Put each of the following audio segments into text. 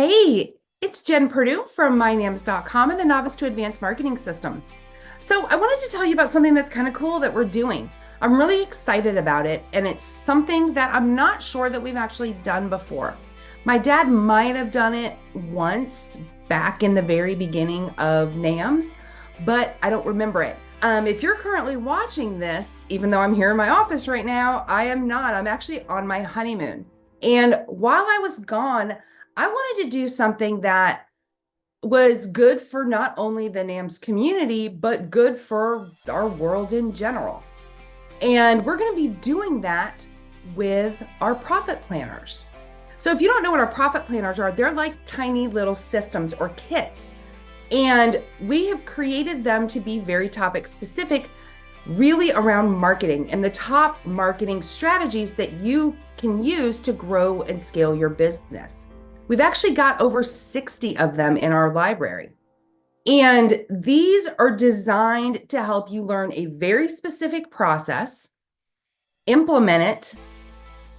Hey, it's Jen Purdue from MyNAMS.com and the Novice to Advanced Marketing Systems. So I wanted to tell you about something that's kind of cool that we're doing. I'm really excited about it, and it's something that I'm not sure that we've actually done before. My dad might have done it once back in the very beginning of NAMS, but I don't remember it. If you're currently watching this, even though I'm here in my office right now, I am not. I'm actually on my honeymoon. And while I was gone, I wanted to do something that was good for not only the NAMS community, but good for our world in general. And we're going to be doing that with our profit planners. So if you don't know what our profit planners are, they're like tiny little systems or kits. And we have created them to be very topic specific, really around marketing and the top marketing strategies that you can use to grow and scale your business. We've actually got over 60 of them in our library. And these are designed to help you learn a very specific process, implement it,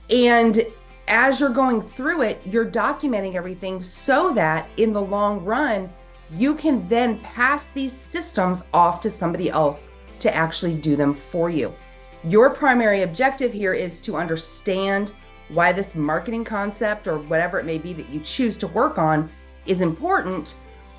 and as you're going through it, you're documenting everything so that in the long run, you can then pass these systems off to somebody else to actually do them for you. Your primary objective here is to understand why this marketing concept or whatever it may be that you choose to work on is important,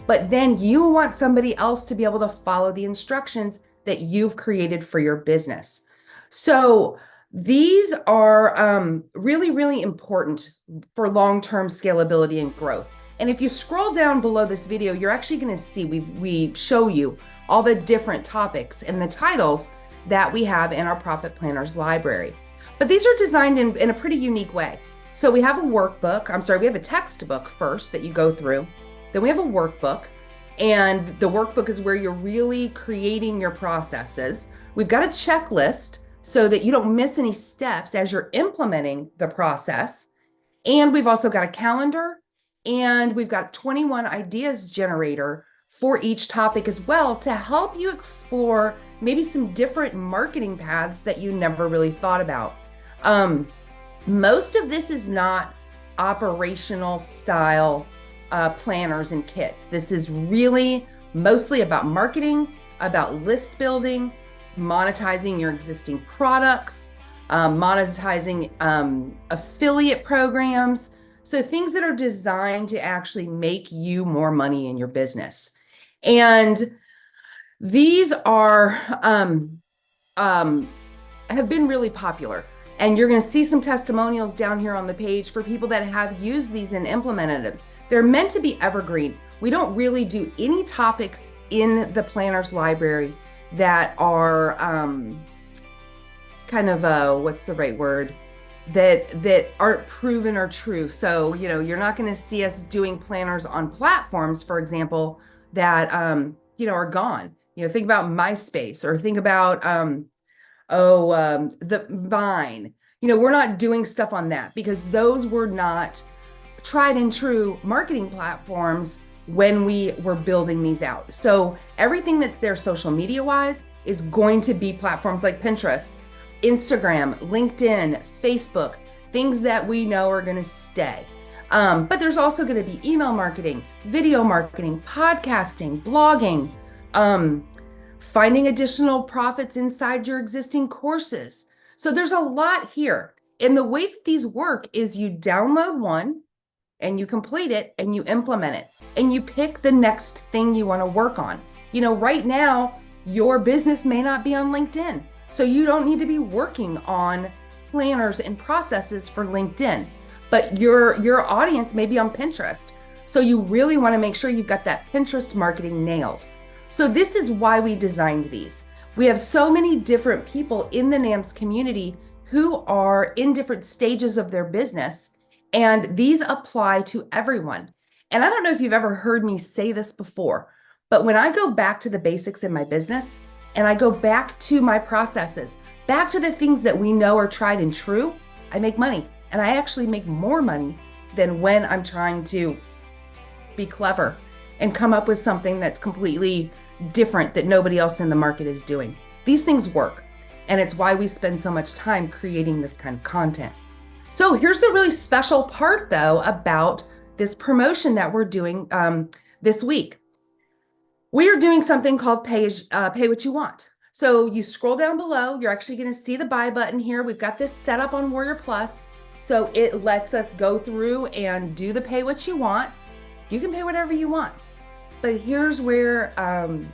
but then you want somebody else to be able to follow the instructions that you've created for your business. So these are really, really important for long-term scalability and growth. And if you scroll down below this video, you're actually going to see we show you all the different topics and the titles that we have in our Profit Planners library. But these are designed in a pretty unique way. So we have a workbook, we have a textbook first that you go through. Then we have a workbook, and the workbook is where you're really creating your processes. We've got a checklist so that you don't miss any steps as you're implementing the process. And we've also got a calendar, and we've got 21 ideas generator for each topic as well to help you explore maybe some different marketing paths that you never really thought about. Most of this is not operational style planners and kits. This is really mostly about marketing, about list building, monetizing your existing products, monetizing affiliate programs. So things that are designed to actually make you more money in your business. And these are have been really popular. And you're going to see some testimonials down here on the page for people that have used these and implemented them. They're meant to be evergreen. We don't really do any topics in the planners library that are what's the right word? That aren't proven or true. So, you're not going to see us doing planners on platforms, for example, that, are gone. Think about MySpace or think about, the Vine. We're not doing stuff on that because those were not tried and true marketing platforms when we were building these out. So everything that's there social media wise is going to be platforms like Pinterest, Instagram, LinkedIn, Facebook, things that we know are going to stay. But there's also going to be email marketing, video marketing, podcasting, blogging, finding additional profits inside your existing courses. So there's a lot here. And the way that these work is you download one and you complete it and you implement it and you pick the next thing you want to work on. Right now, your business may not be on LinkedIn. So you don't need to be working on planners and processes for LinkedIn, but your audience may be on Pinterest. So you really want to make sure you've got that Pinterest marketing nailed. So this is why we designed these. We have so many different people in the NAMS community who are in different stages of their business, and these apply to everyone. And I don't know if you've ever heard me say this before, but when I go back to the basics in my business and I go back to my processes, back to the things that we know are tried and true, I make money. And I actually make more money than when I'm trying to be clever and come up with something that's completely different that nobody else in the market is doing. These things work. And it's why we spend so much time creating this kind of content. So here's the really special part though about this promotion that we're doing this week. We are doing something called pay what you want. So you scroll down below, you're actually going to see the buy button here. We've got this set up on Warrior Plus. So it lets us go through and do the pay what you want. You can pay whatever you want. But here's where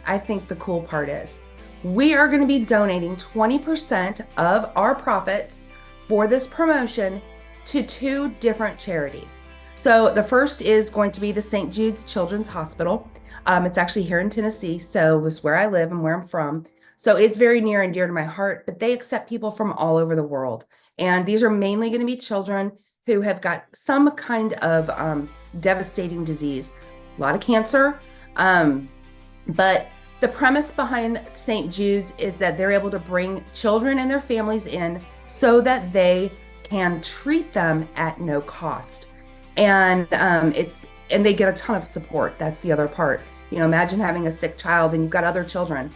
I think the cool part is. We are going to be donating 20% of our profits for this promotion to 2 different charities. So the first is going to be the St. Jude's Children's Hospital. It's actually here in Tennessee, so it's where I live and where I'm from. So it's very near and dear to my heart, but they accept people from all over the world. And these are mainly going to be children who have got some kind of devastating disease, a lot of cancer. But the premise behind St. Jude's is that they're able to bring children and their families in so that they can treat them at no cost. And they get a ton of support. That's the other part. Imagine having a sick child and you've got other children.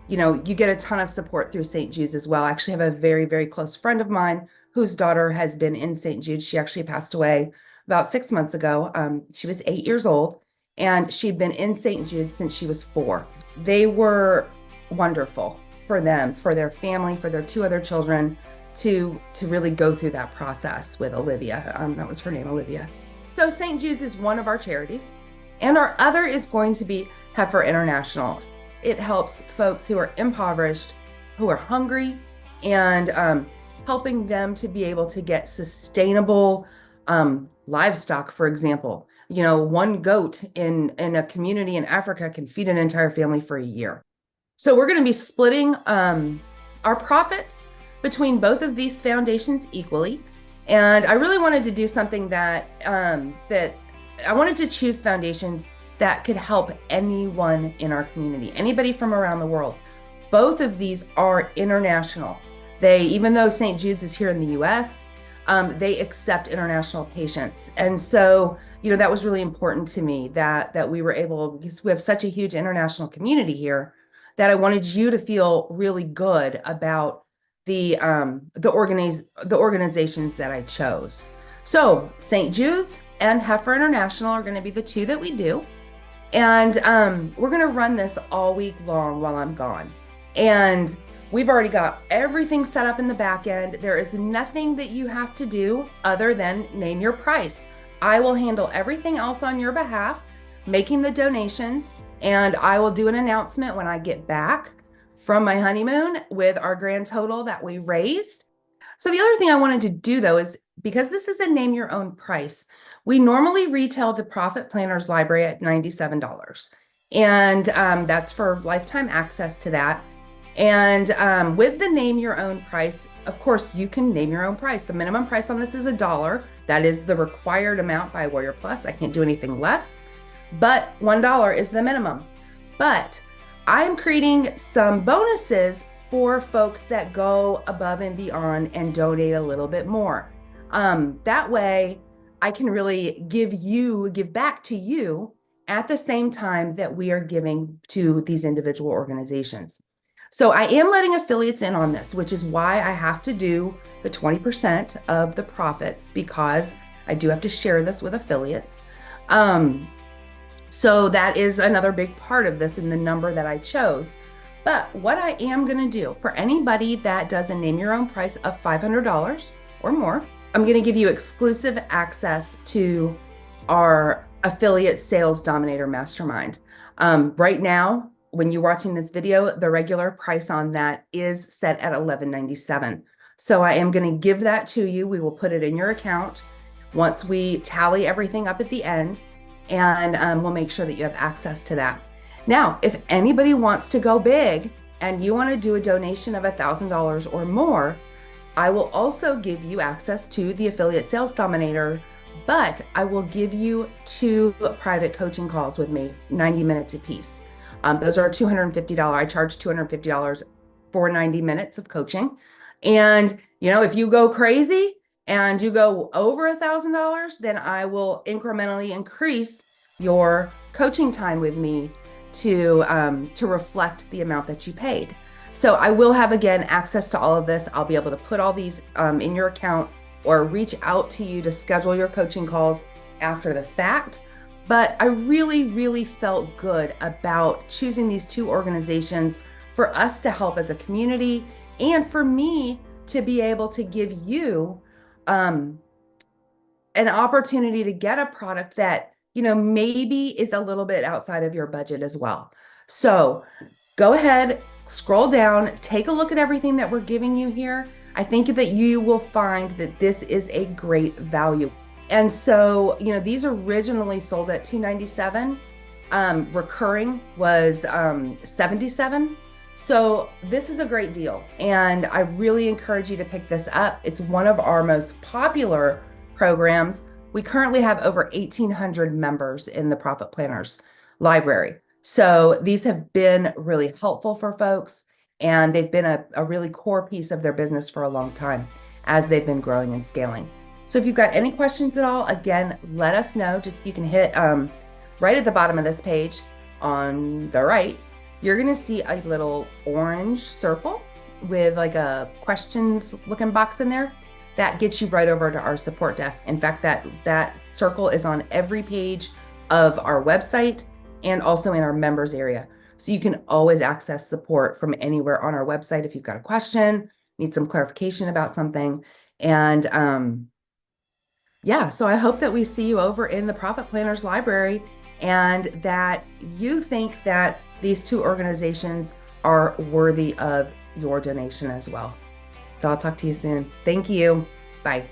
You get a ton of support through St. Jude's as well. I actually have a very, very close friend of mine whose daughter has been in St. Jude's. She actually passed away about 6 months ago. She was 8 years old and she'd been in St. Jude's since she was 4. They were wonderful for them, for their family, for their 2 other children to really go through that process with Olivia. That was her name, Olivia. So St. Jude's is one of our charities, and our other is going to be Heifer International. It helps folks who are impoverished, who are hungry, and helping them to be able to get sustainable livestock, for example. 1 goat in a community in Africa can feed an entire family for a year. So we're going to be splitting our profits between both of these foundations equally. And I really wanted to do something that I wanted to choose foundations that could help anyone in our community, anybody from around the world. Both of these are international. Even though St. Jude's is here in the US, they accept international patients. And so, that was really important to me that we were able, because we have such a huge international community here, that I wanted you to feel really good about the organizations that I chose. So St. Jude's and Heifer International are going to be the 2 that we do. And we're going to run this all week long while I'm gone. And we've already got everything set up in the back end. There is nothing that you have to do other than name your price. I will handle everything else on your behalf, making the donations, and I will do an announcement when I get back from my honeymoon with our grand total that we raised. So the other thing I wanted to do, though, is because this is a name your own price, we normally retail the Profit Planners Library at $97. And that's for lifetime access to that. And with the name your own price, of course, you can name your own price. The minimum price on this is $1. That is the required amount by Warrior Plus. I can't do anything less, but $1 is the minimum. But I'm creating some bonuses for folks that go above and beyond and donate a little bit more. That way I can really give back to you at the same time that we are giving to these individual organizations. So I am letting affiliates in on this, which is why I have to do the 20% of the profits, because I do have to share this with affiliates. So that is another big part of this in the number that I chose. But what I am going to do for anybody that does a name your own price of $500 or more, I'm going to give you exclusive access to our affiliate sales dominator mastermind. Right now, when you're watching this video, the regular price on that is set at $11.97. So I am going to give that to you. We will put it in your account once we tally everything up at the end, and we'll make sure that you have access to that. Now, if anybody wants to go big and you want to do a donation of $1,000 or more, I will also give you access to the affiliate sales dominator, but I will give you 2 private coaching calls with me, 90 minutes apiece. Those are $250. I charge $250 for 90 minutes of coaching. And, if you go crazy and you go over $1,000, then I will incrementally increase your coaching time with me to reflect the amount that you paid. So I will have, again, access to all of this. I'll be able to put all these in your account or reach out to you to schedule your coaching calls after the fact, but I really, really felt good about choosing these two organizations for us to help as a community and for me to be able to give you um, an opportunity to get a product that, maybe is a little bit outside of your budget as well. So go ahead, scroll down, take a look at everything that we're giving you here. I think that you will find that this is a great value. And so, these originally sold at $297. Recurring was $77. So this is a great deal. And I really encourage you to pick this up. It's one of our most popular programs. We currently have over 1,800 members in the Profit Planners library. So these have been really helpful for folks, and they've been a really core piece of their business for a long time as they've been growing and scaling. So if you've got any questions at all, again, let us know. Just you can hit right at the bottom of this page on the right, you're going to see a little orange circle with like a questions looking box in there. That gets you right over to our support desk. In fact, that circle is on every page of our website and also in our members area. So you can always access support from anywhere on our website if you've got a question, need some clarification about something. And so I hope that we see you over in the Profit Planners library and that you think that these two organizations are worthy of your donation as well. So I'll talk to you soon. Thank you. Bye.